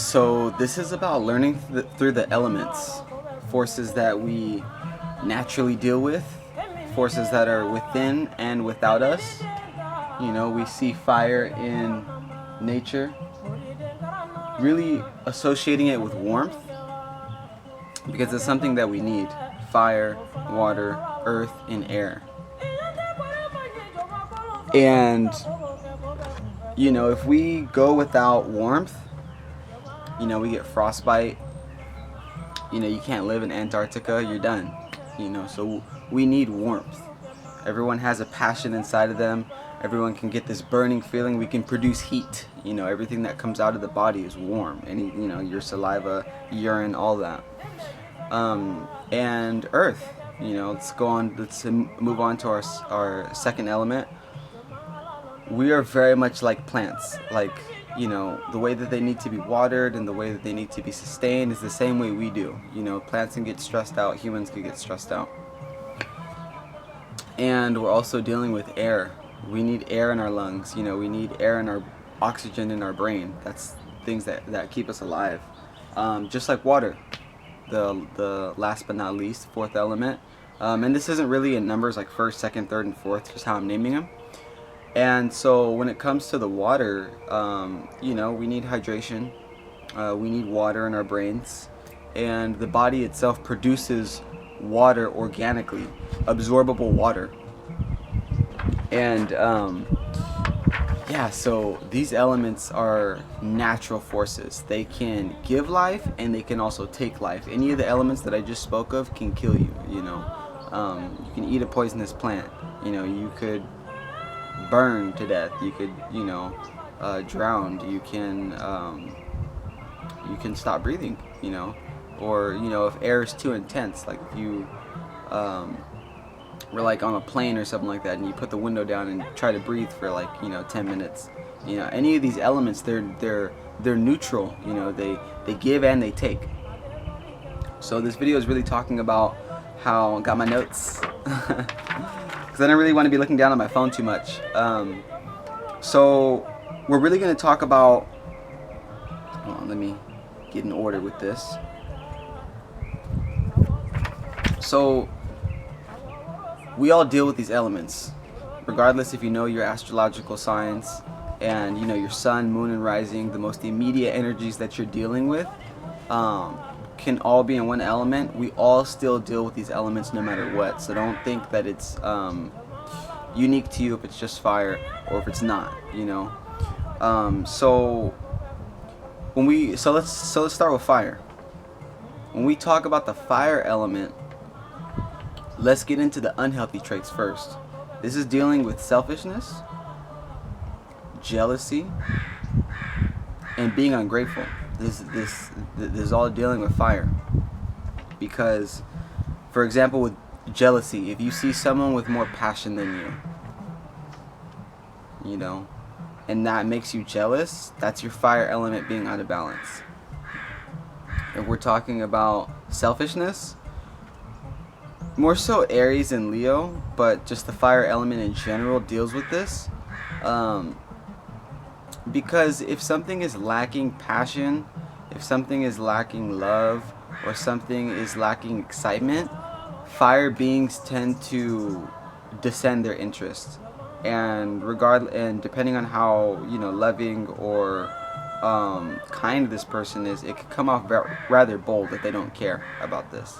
So this is about learning through the elements, forces that we naturally deal with, forces that are within and without us. You know, we see fire in nature, really associating it with warmth because it's something that we need: fire, water, earth, and air. And you know, if we go without warmth, you know, we get frostbite. You know, you can't live in Antarctica, you're done. You know, so we need warmth. Everyone has a passion inside of them. Everyone can get this burning feeling. We can produce heat. You know, everything that comes out of the body is warm. Any, you know, your saliva, urine, all that. And earth. You know, let's go on. Let's move on to our second element. We are very much like plants. Like, you know, the way that they need to be watered and the way that they need to be sustained is the same way we do. You know, plants can get stressed out, humans can get stressed out. And we're also dealing with air. We need air in our lungs. You know, we need air in our oxygen in our brain. That's things that keep us alive. Just like water, the last but not least, fourth element. And this isn't really in numbers like first, second, third, and fourth, just how I'm naming them. And so when it comes to the water, you know, we need hydration. We need water in our brains. And the body itself produces water organically, absorbable water. And yeah, so these elements are natural forces. They can give life and they can also take life. Any of the elements that I just spoke of can kill you, you know. You can eat a poisonous plant. You know, you could burn to death. You could, you know, drown. You can stop breathing, you know. Or, you know, if air is too intense, like if you were like on a plane or something like that and you put the window down and try to breathe for like, you know, 10 minutes, you know, any of these elements, they're neutral. You know, they give and they take. So this video is really talking about how, got my notes because I don't really want to be looking down on my phone too much. So we're really going to talk about, hold on, let me get in order with this. So we all deal with these elements, regardless if you know your astrological signs and you know your sun, moon, and rising. The most immediate energies that you're dealing with can all be in one element. We all still deal with these elements no matter what. So don't think that it's unique to you if it's just fire or if it's not. You know. So let's start with fire. When we talk about the fire element, let's get into the unhealthy traits first. This is dealing with selfishness, jealousy, and being ungrateful. This is all dealing with fire. Because, for example, with jealousy, if you see someone with more passion than you know, and that makes you jealous, that's your fire element being out of balance. If we're talking about selfishness, more so Aries and Leo, but just the fire element in general deals with this. Because if something is lacking passion, if something is lacking love, or something is lacking excitement, fire beings tend to descend their interest. And depending on how, you know, loving or kind this person is, it could come off rather bold that they don't care about this.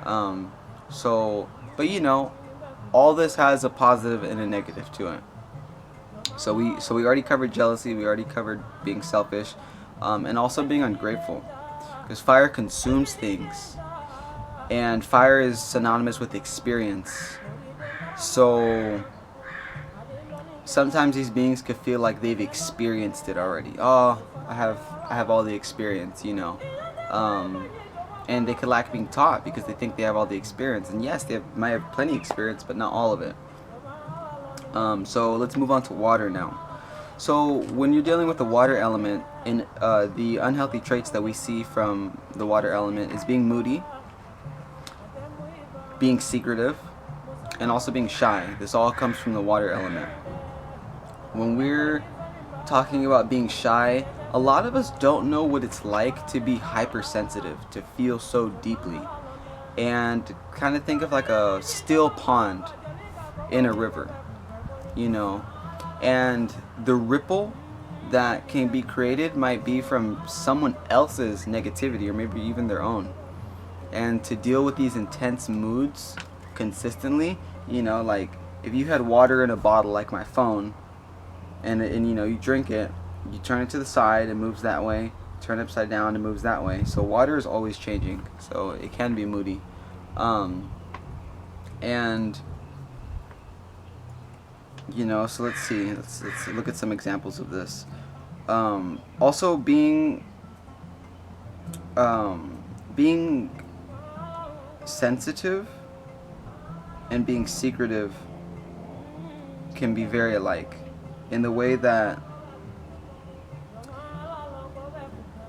But you know, all this has a positive and a negative to it. So we already covered jealousy, we already covered being selfish, and also being ungrateful. Because fire consumes things, and fire is synonymous with experience. So sometimes these beings could feel like they've experienced it already. Oh, I have all the experience, you know. And they could lack being taught because they think they have all the experience. And yes, they might have plenty of experience, but not all of it. So let's move on to water now. So when you're dealing with the water element, in the unhealthy traits that we see from the water element is being moody, being secretive, and also being shy. This all comes from the water element. When we're talking about being shy, a lot of us don't know what it's like to be hypersensitive, to feel so deeply. And kind of think of like a still pond in a river, you know, and the ripple that can be created might be from someone else's negativity or maybe even their own. And to deal with these intense moods consistently, you know, like if you had water in a bottle like my phone, and you know, you drink it, you turn it to the side, it moves that way, turn it upside down, it moves that way. So water is always changing, so it can be moody. And you know, so let's see, let's look at some examples of this. Also being sensitive and being secretive can be very alike in the way that,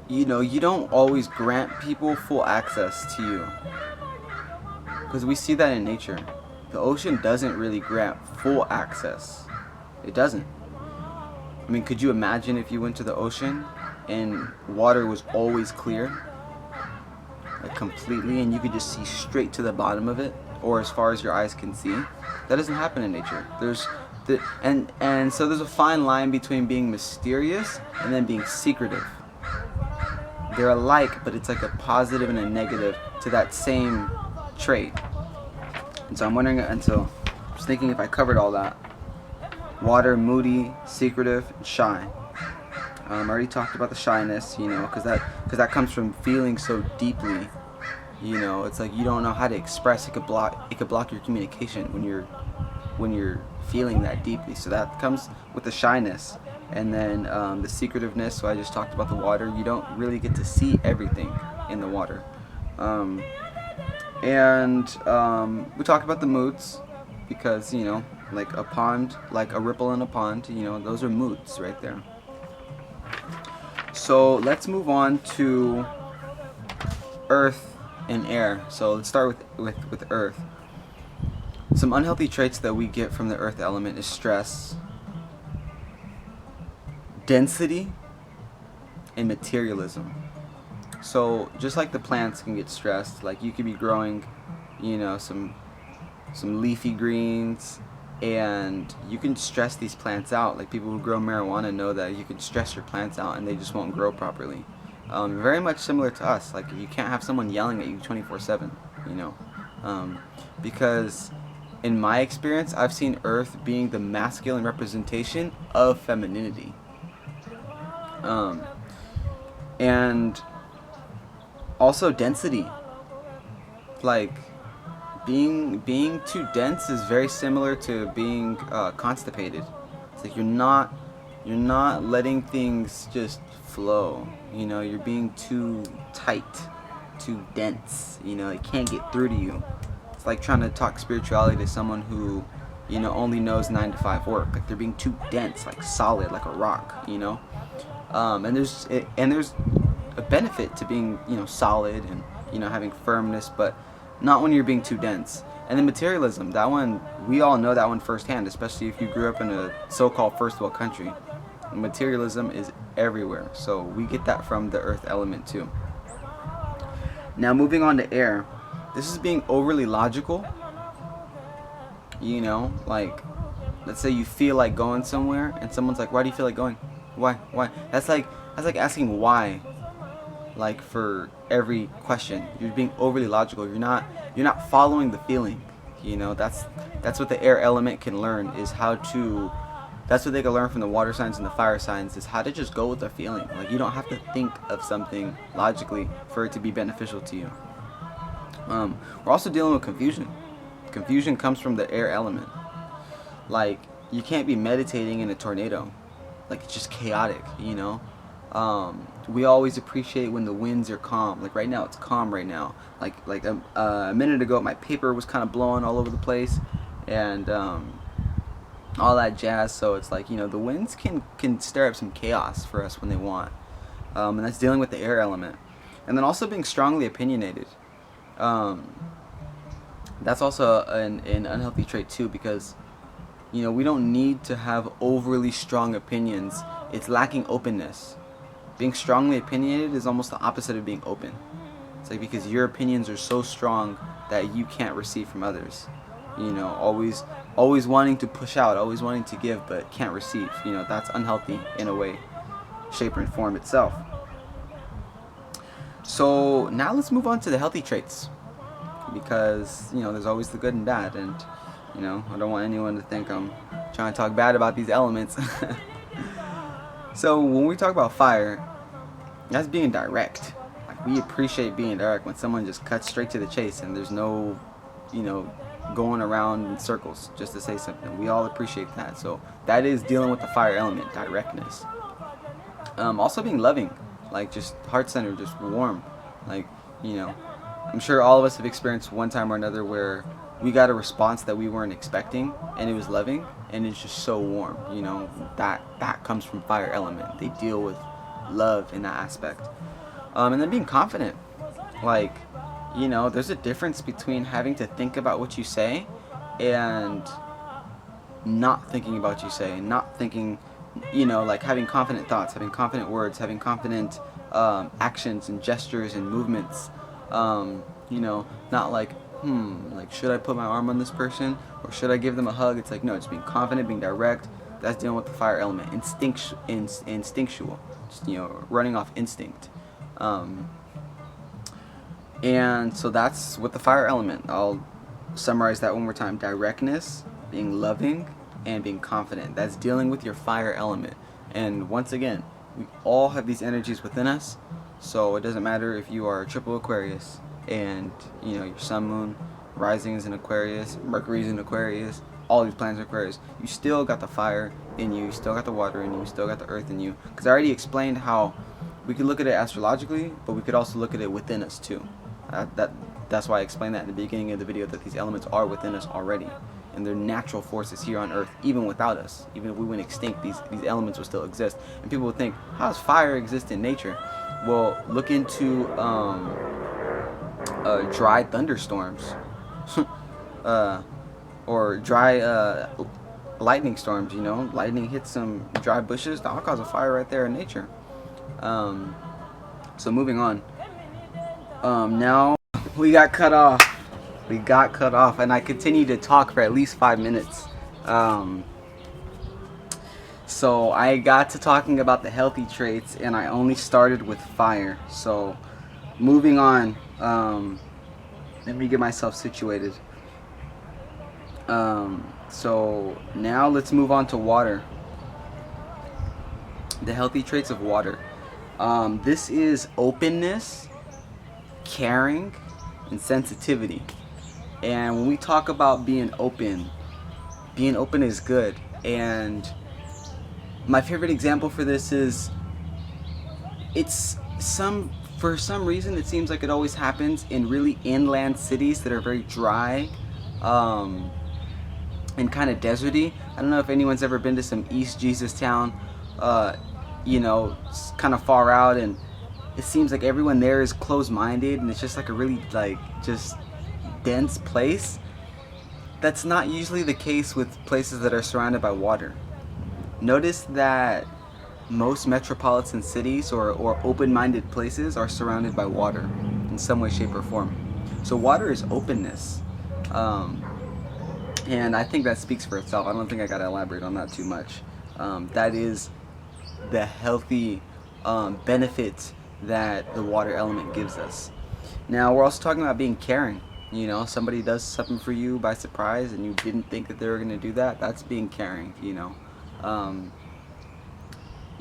you know, you don't always grant people full access to you, because we see that in nature. The ocean doesn't really grant full access. It doesn't. I mean, could you imagine if you went to the ocean and water was always clear, like completely, and you could just see straight to the bottom of it, or as far as your eyes can see? That doesn't happen in nature. And so there's a fine line between being mysterious and then being secretive. They're alike, but it's like a positive and a negative to that same trait. And so I'm wondering, and so I was thinking if I covered all that. Water, moody, secretive, and shy. I already talked about the shyness, you know, because that comes from feeling so deeply. You know, it's like you don't know how to express. It could block your communication when you're feeling that deeply. So that comes with the shyness, and then the secretiveness. So I just talked about the water. You don't really get to see everything in the water. And we talked about the moods, because, you know, like a pond, like a ripple in a pond, you know, those are moods right there. So let's move on to earth and air. So let's start with earth. Some unhealthy traits that we get from the earth element is stress, density, and materialism. So just like the plants can get stressed, like you could be growing, you know, some leafy greens, and you can stress these plants out. Like people who grow marijuana know that you can stress your plants out and they just won't grow properly. Very much similar to us. Like you can't have someone yelling at you 24/7, you know, because in my experience, I've seen earth being the masculine representation of femininity. And also density. Like being too dense is very similar to being constipated. It's like you're not letting things just flow. You know, you're being too tight, too dense. You know, it can't get through to you. It's like trying to talk spirituality to someone who, you know, only knows 9 to 5 work. Like they're being too dense, like solid, like a rock. You know, and there's a benefit to being, you know, solid and, you know, having firmness, but not when you're being too dense. And then materialism, that one, we all know that one firsthand, especially if you grew up in a so-called first world country. Materialism is everywhere, so we get that from the earth element too. Now moving on to air, this is being overly logical. You know, like let's say you feel like going somewhere and someone's like, why do you feel like going? Why? That's like asking why, like for every question. You're being overly logical. You're not following the feeling. You know, that's what the air element can learn, is how to, that's what they can learn from the water signs and the fire signs, is how to just go with the feeling. Like you don't have to think of something logically for it to be beneficial to you. We're also dealing with confusion. Confusion comes from the air element. Like you can't be meditating in a tornado. Like it's just chaotic, you know. We always appreciate when the winds are calm. Like right now, it's calm right now. Like a minute ago, my paper was kind of blowing all over the place, and all that jazz. So it's like, you know, the winds can stir up some chaos for us when they want, and that's dealing with the air element. And then also being strongly opinionated. That's also an unhealthy trait too, because, you know, we don't need to have overly strong opinions It's lacking openness. Being strongly opinionated is almost the opposite of being open. It's like because your opinions are so strong that you can't receive from others. You know, always wanting to push out, always wanting to give, but can't receive. You know, that's unhealthy in a way, shape, and form itself. So now let's move on to the healthy traits, because you know there's always the good and bad, and you know I don't want anyone to think I'm trying to talk bad about these elements. So when we talk about fire, that's being direct. Like, we appreciate being direct when someone just cuts straight to the chase and there's no, you know, going around in circles just to say something. We all appreciate that. So that is dealing with the fire element, directness. Also being loving, like just heart-centered, just warm. Like, you know, I'm sure all of us have experienced one time or another where we got a response that we weren't expecting and it was loving and it's just so warm. You know, that comes from fire element. They deal with love in that aspect. And then being confident. Like, you know, there's a difference between having to think about what you say and not thinking about what you say, not thinking, you know, like having confident thoughts, having confident words, having confident actions and gestures and movements. You know, not like, like, should I put my arm on this person or should I give them a hug? It's like, no, it's being confident, being direct. That's dealing with the fire element, instinctual, just, you know, running off instinct. And so that's with the fire element. I'll summarize that one more time. Directness, being loving, and being confident. That's dealing with your fire element. And once again, we all have these energies within us. So it doesn't matter if you are a triple Aquarius and, you know, your sun, moon, rising is in Aquarius, Mercury is in Aquarius, all these planets are Aquarius. You still got the fire in you, you still got the water in you, you still got the earth in you. Because I already explained how we could look at it astrologically, but we could also look at it within us too. That's why I explained that in the beginning of the video, that these elements are within us already. And they're natural forces here on Earth, even without us. Even if we went extinct, these elements will still exist. And people would think, how does fire exist in nature? Well, look into dry thunderstorms. Or dry lightning storms, you know. Lightning hits some dry bushes, that'll cause a fire right there in nature. So moving on. Now we got cut off. And I continued to talk for at least 5 minutes. So I got to talking about the healthy traits, and I only started with fire. So moving on, let me get myself situated. So now let's move on to water. The healthy traits of water. This is openness, caring, and sensitivity. And when we talk about being open is good. And my favorite example for this is, for some reason it seems like it always happens in really inland cities that are very dry and kind of deserty. I don't know if anyone's ever been to some East Jesus town, you know, kind of far out, and it seems like everyone there is closed-minded, and it's just like a really, like, just dense place. That's not usually the case with places that are surrounded by water. Notice that most metropolitan cities or open-minded places are surrounded by water in some way, shape, or form. So water is openness. And I think that speaks for itself. I don't think I gotta elaborate on that too much. That is the healthy benefit that the water element gives us. Now we're also talking about being caring. You know, somebody does something for you by surprise and you didn't think that they were gonna do that. That's being caring. You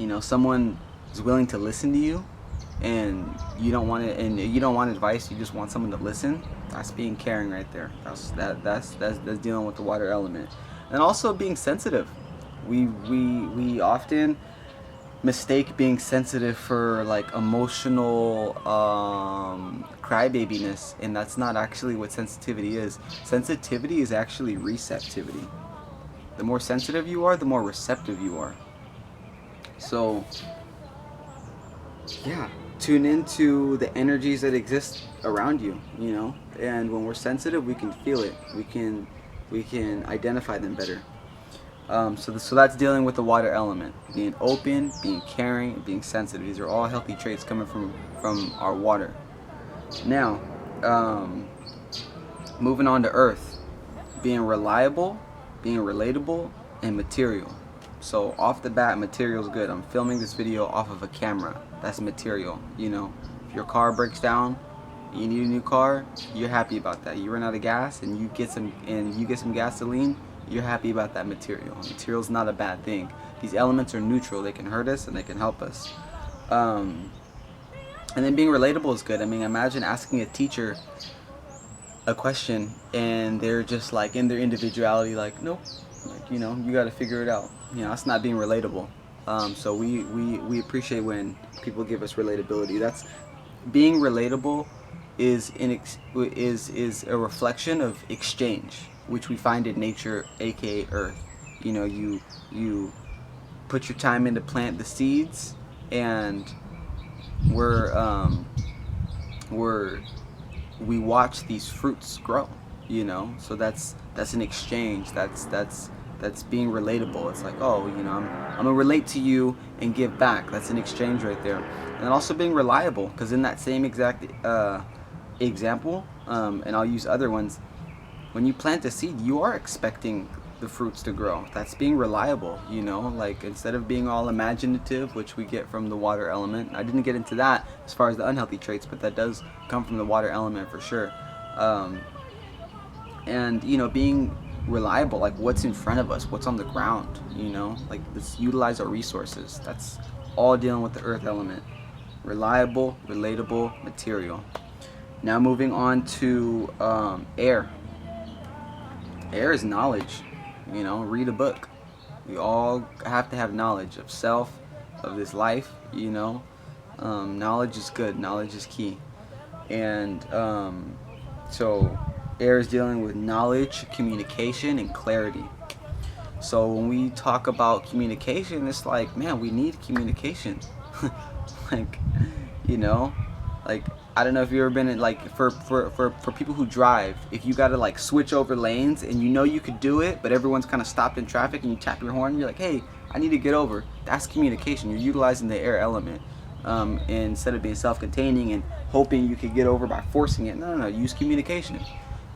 know, someone is willing to listen to you, and you don't want it, and you don't want advice. You just want someone to listen. That's being caring right there. That's dealing with the water element. And also being sensitive. We often mistake being sensitive for like emotional crybabiness, and that's not actually what sensitivity is. Sensitivity is actually receptivity. The more sensitive you are, the more receptive you are. So yeah, tune into the energies that exist around you, you know. And when we're sensitive, we can feel it. We can identify them better. So that's dealing with the water element, being open, being caring, being sensitive. These are all healthy traits coming from our water. Now, um, moving on to earth, being reliable, being relatable, and material. So off the bat, material's good. I'm filming this video off of a camera. That's material. You know, if your car breaks down, you need a new car, you're happy about that. You run out of gas and you get some gasoline, you're happy about that material. Material's not a bad thing. These elements are neutral. They can hurt us and they can help us. And then being relatable is good. I mean, imagine asking a teacher a question and they're just like in their individuality, like, nope, like, you know, you got to figure it out. You know, that's not being relatable. So we appreciate when people give us relatability. That's being relatable is a reflection of exchange, which we find in nature, aka Earth. You know, you put your time in to plant the seeds, and we watch these fruits grow. You know, so that's an exchange. That's being relatable. It's like, oh, you know, I'm gonna relate to you and give back. That's an exchange right there. And then also being reliable, because in that same exact example, and I'll use other ones, when you plant a seed, you are expecting the fruits to grow. That's being reliable, you know, like instead of being all imaginative, which we get from the water element. I didn't get into that as far as the unhealthy traits, but that does come from the water element for sure. And, you know, being reliable, like what's in front of us, what's on the ground, you know, like let's utilize our resources. That's all dealing with the earth element. Reliable, relatable, material. Now moving on to air. Air is knowledge. You know, read a book. We all have to have knowledge of self, of this life. You know, knowledge is good. Knowledge is key. And so air is dealing with knowledge, communication, and clarity. So when we talk about communication, it's like, man, we need communication. Like, you know, like, I don't know if you've ever been in, like, for people who drive, if you gotta like switch over lanes and you know you could do it, but everyone's kind of stopped in traffic and you tap your horn, you're like, hey, I need to get over. That's communication. You're utilizing the air element, instead of being self-containing and hoping you could get over by forcing it. No, use communication.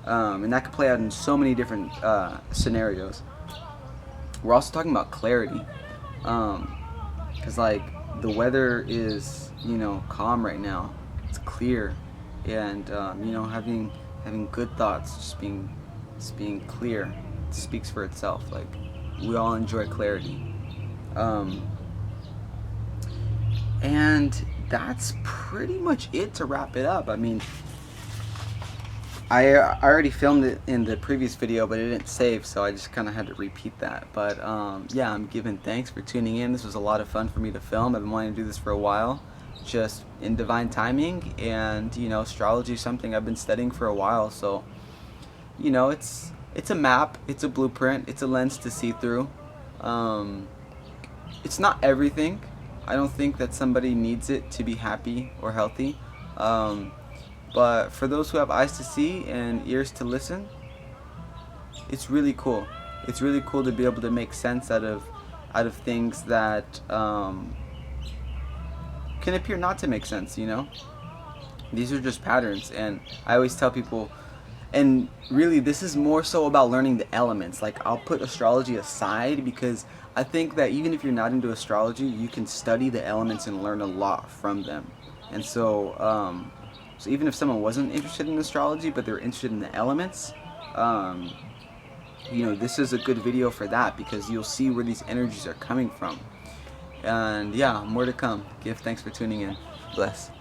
And that could play out in so many different scenarios. We're also talking about clarity, because like the weather is, you know, calm right now. It's clear, and you know, having good thoughts, just being clear, it speaks for itself. Like, we all enjoy clarity, and that's pretty much it to wrap it up. I mean, I already filmed it in the previous video, but it didn't save, so I just kind of had to repeat that. But yeah, I'm giving thanks for tuning in. This was a lot of fun for me to film. I've been wanting to do this for a while, just in divine timing. And, you know, astrology is something I've been studying for a while. So, you know, it's a map, it's a blueprint, it's a lens to see through. It's not everything. I don't think that somebody needs it to be happy or healthy. But for those who have eyes to see and ears to listen, it's really cool. It's really cool to be able to make sense out of things that can appear not to make sense, you know? These are just patterns, and I always tell people, and really this is more so about learning the elements. Like, I'll put astrology aside because I think that even if you're not into astrology, you can study the elements and learn a lot from them. And so, so even if someone wasn't interested in astrology, but they're interested in the elements, you know, this is a good video for that, because you'll see where these energies are coming from. And yeah, more to come. Thanks for tuning in. Bless.